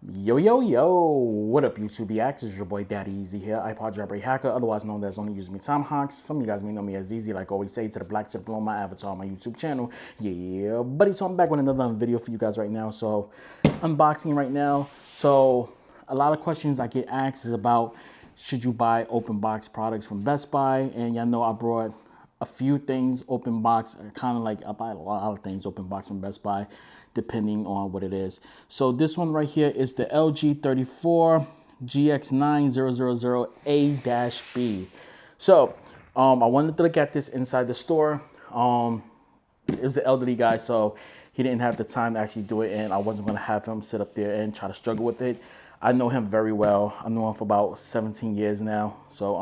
Yo, yo, yo, what up, YouTube reacts? It's your boy Daddy Easy here, iPod jailbreak hacker, otherwise known as Only Use Me Tomahawks. Some of you guys may know me as Easy, like I always say, to the black, to the below my avatar on my YouTube channel. Yeah, buddy, so I'm back with another video for you guys right now. So, unboxing right now. So, a lot of questions I get asked is about, should you buy open box products from Best Buy? And y'all know I brought a few things open box, kind of like I buy a lot of things open box from Best Buy, depending on what it is. So this one right here is the LG 34GX900A-B. So I wanted to look at this inside the store. It was an elderly guy, so he didn't have the time to actually do it, and I wasn't going to have him sit up there and try to struggle with it. I know him very well. I've known him for about 17 years now. So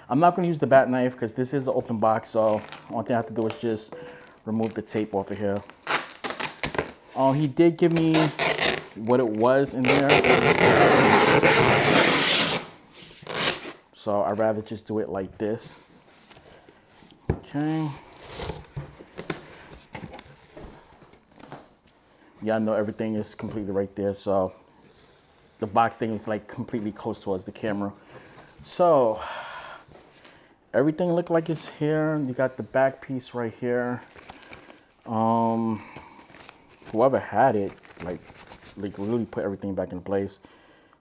I'm not going to use the bat knife because this is an open box, so all thing I have to do is just remove the tape off of here. He did give me what it was in there, so I'd rather just do it like this. Okay. Yeah, I know everything is completely right there, so the box thing is like completely close towards the camera. So everything looked like it's here. You got the back piece right here. Whoever had it, like really put everything back in place.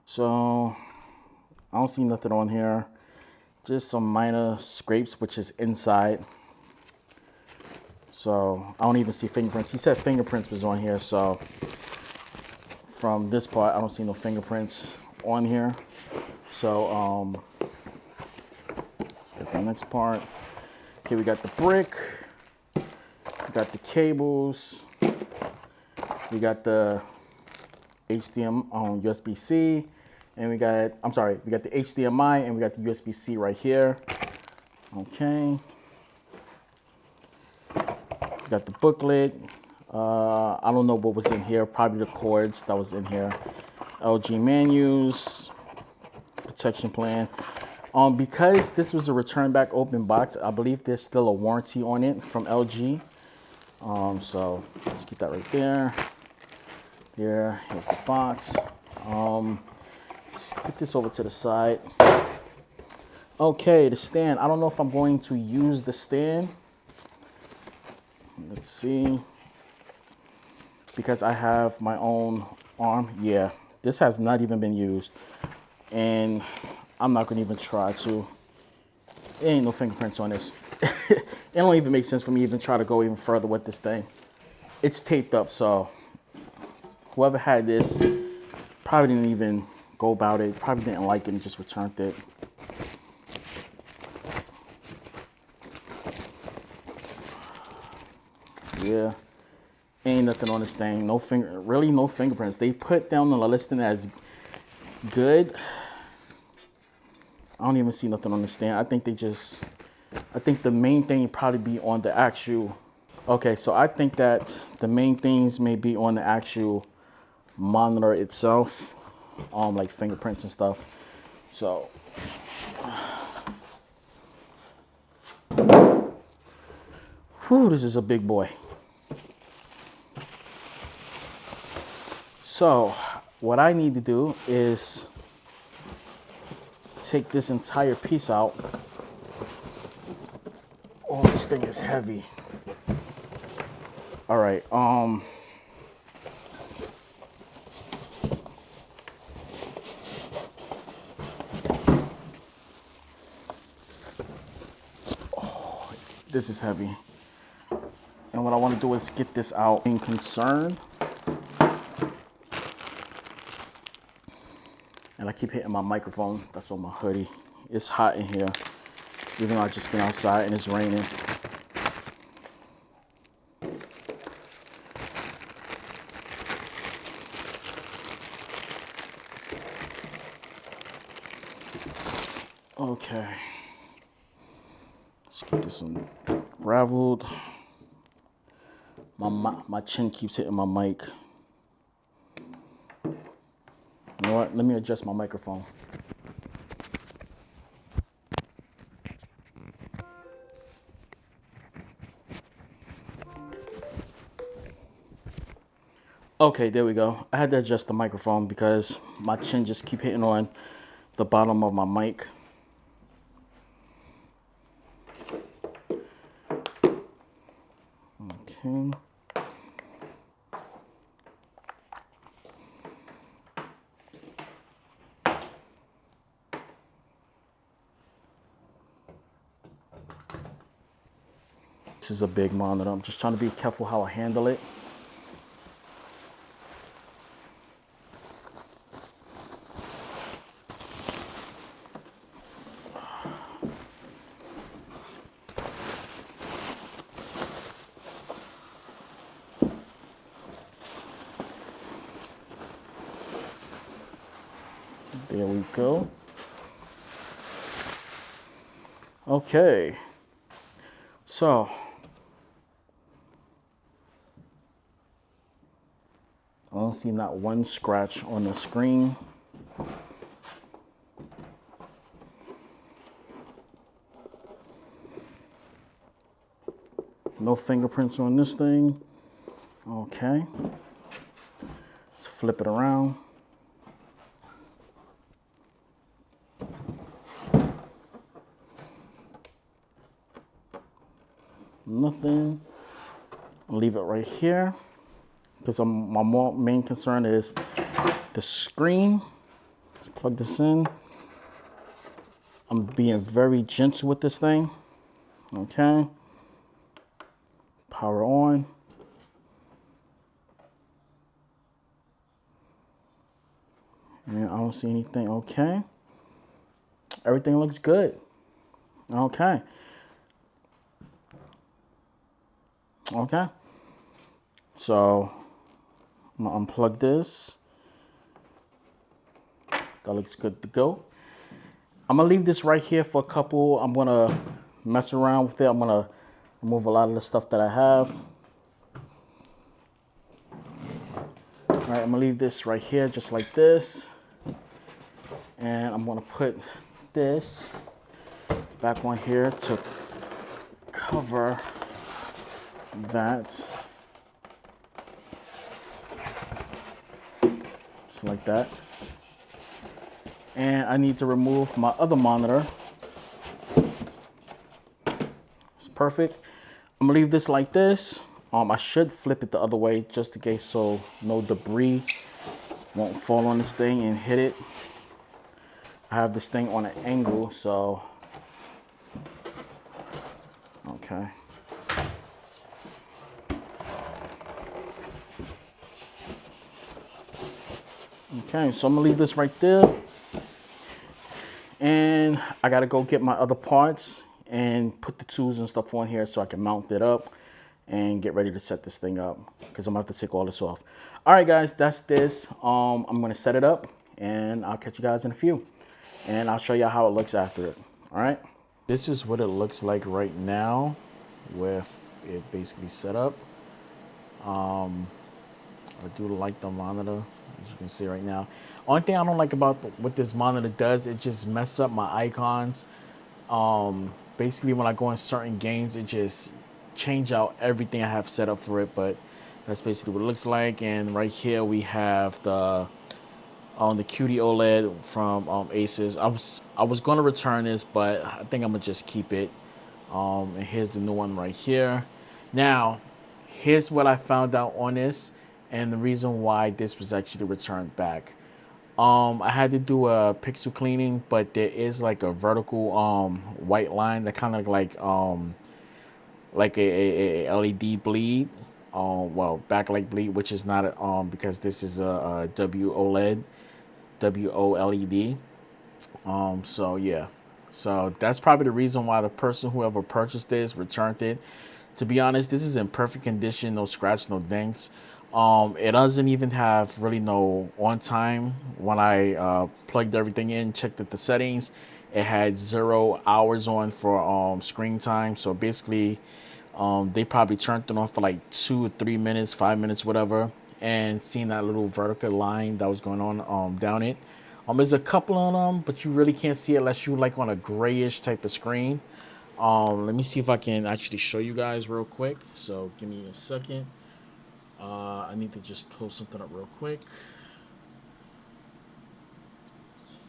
So I don't see nothing on here. Just some minor scrapes, which is inside. So I don't even see fingerprints. He said fingerprints was on here, so from this part, I don't see no fingerprints on here. So let's get the next part. Okay, we got the brick, we got the cables, we got the HDMI USB-C, and we got the HDMI and we got the USB-C right here. Okay. Got the booklet. I don't know what was in here. Probably the cords that was in here. LG menus, protection plan. Because this was a return back open box, I believe there's still a warranty on it from LG. So let's keep that right there. Here's the box. Let's put this over to the side. Okay, the stand. I don't know if I'm going to use the stand. Let's see, because I have my own arm. Yeah, this has not even been used, and I'm not gonna even try to. There ain't no fingerprints on this. It don't even make sense for me to even try to go even further with this thing. It's taped up, so whoever had this probably didn't even go about it, probably didn't like it and just returned it. Yeah, ain't nothing on this thing. No fingerprints. They put down on the listing as good. I don't even see nothing on the stand. I think the main thing probably be on the actual. Okay, so I think that the main things may be on the actual monitor itself, like fingerprints and stuff. So. Whew, this is a big boy. So what I need to do is take this entire piece out. Oh, this thing is heavy. All right, oh, this is heavy. And what I want to do is get this out. Being concerned, and I keep hitting my microphone. That's on my hoodie. It's hot in here, even though I just been outside and it's raining. Okay, let's get this unraveled. My chin keeps hitting my mic. You know what? Let me adjust my microphone. Okay, there we go. I had to adjust the microphone because my chin just keep hitting on the bottom of my mic. Okay. This is a big monitor. I'm just trying to be careful how I handle it. There we go. Okay. So, I don't see not one scratch on the screen. No fingerprints on this thing. Okay. Let's flip it around. Nothing. I'll leave it right here because my main concern is the screen. Let's plug this in. I'm being very gentle with this thing. Okay. Power on. And I don't see anything. Okay. Everything looks good. Okay. Okay. So I'm gonna unplug this. That looks good to go. I'm gonna leave this right here for a couple. I'm gonna mess around with it. I'm gonna remove a lot of the stuff that I have. All right, I'm gonna leave this right here just like this. And I'm gonna put this back on here to cover that. Just like that. And I need to remove my other monitor. It's perfect. I'm gonna leave this like this. I should flip it the other way just in case so no debris won't fall on this thing and hit it. I have this thing on an angle, so okay. Okay, so I'm gonna leave this right there. And I gotta go get my other parts and put the tools and stuff on here so I can mount it up and get ready to set this thing up because I'm gonna have to take all this off. All right, guys, that's this. I'm gonna set it up and I'll catch you guys in a few. And I'll show you how it looks after it. All right. This is what it looks like right now with it basically set up. I do like the monitor, as you can see right now. Only thing I don't like about what this monitor does, it just messes up my icons. Basically, when I go in certain games, it just change out everything I have set up for it. But that's basically what it looks like. And right here we have the QD OLED from Asus. I was going to return this, but I think I'm gonna just keep it. And here's the new one right here. Now, here's what I found out on this, and the reason why this was actually returned back. I had to do a pixel cleaning, but there is like a vertical white line that kind of like a LED bleed. Well, backlight bleed, which is not because this is a WOLED. WOLED. So yeah, so that's probably the reason why the person whoever purchased this returned it. To be honest, this is in perfect condition, no scratch, no dents. It doesn't even have really no on time. When I plugged everything in, checked at the settings, it had 0 hours on for screen time. So basically, they probably turned it on for like 2 or 3 minutes, 5 minutes, whatever, and seeing that little vertical line that was going on down it. There's a couple of them, but you really can't see it unless you like on a grayish type of screen. Let me see if I can actually show you guys real quick. So give me a second. I need to just pull something up real quick.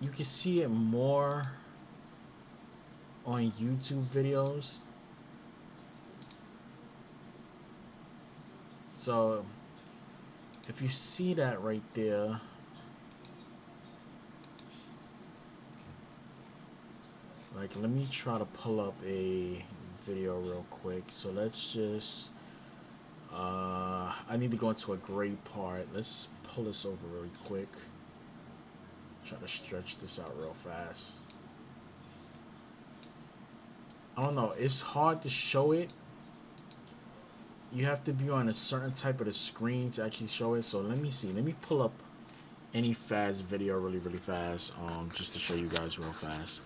You can see it more on YouTube videos. So if you see that right there, like, let me try to pull up a video real quick. So let's just I need to go into a gray part. Let's pull this over really quick. Try to stretch this out real fast. I don't know, it's hard to show it. You have to be on a certain type of the screen to actually show it. So let me see. Let me pull up any fast video really fast, just to show you guys real fast.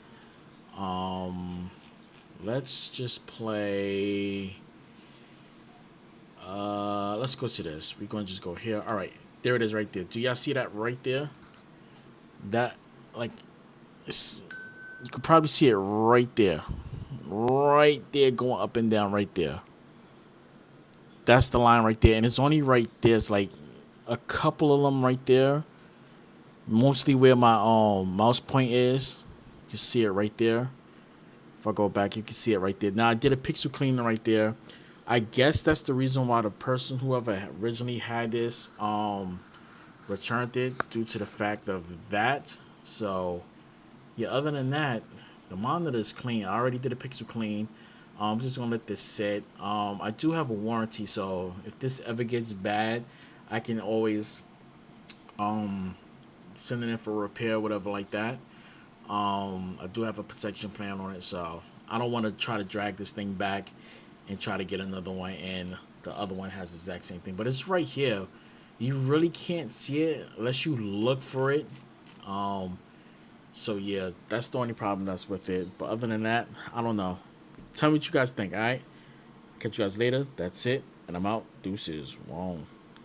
Let's just play. Let's go to this. We're gonna just go here. All right, there it is right there. Do y'all see that right there? That, like, it's, you could probably see it right there, going up and down right there. That's the line right there, and it's only right there. It's like a couple of them right there. Mostly where my mouse point is. You see it right there. If I go back, you can see it right there. Now I did a pixel cleaner right there. I guess that's the reason why the person whoever originally had this returned it, due to the fact of that. So yeah, other than that, the monitor is clean. I already did a pixel clean. I'm just gonna let this sit. I do have a warranty, so if this ever gets bad, I can always send it in for repair, whatever like that. I do have a protection plan on it, so I don't want to try to drag this thing back and try to get another one, and the other one has the exact same thing. But it's right here. You really can't see it unless you look for it. So yeah, that's the only problem that's with it. But other than that, I don't know. Tell me what you guys think, alright? Catch you guys later. That's it. And I'm out. Deuces. Wrong.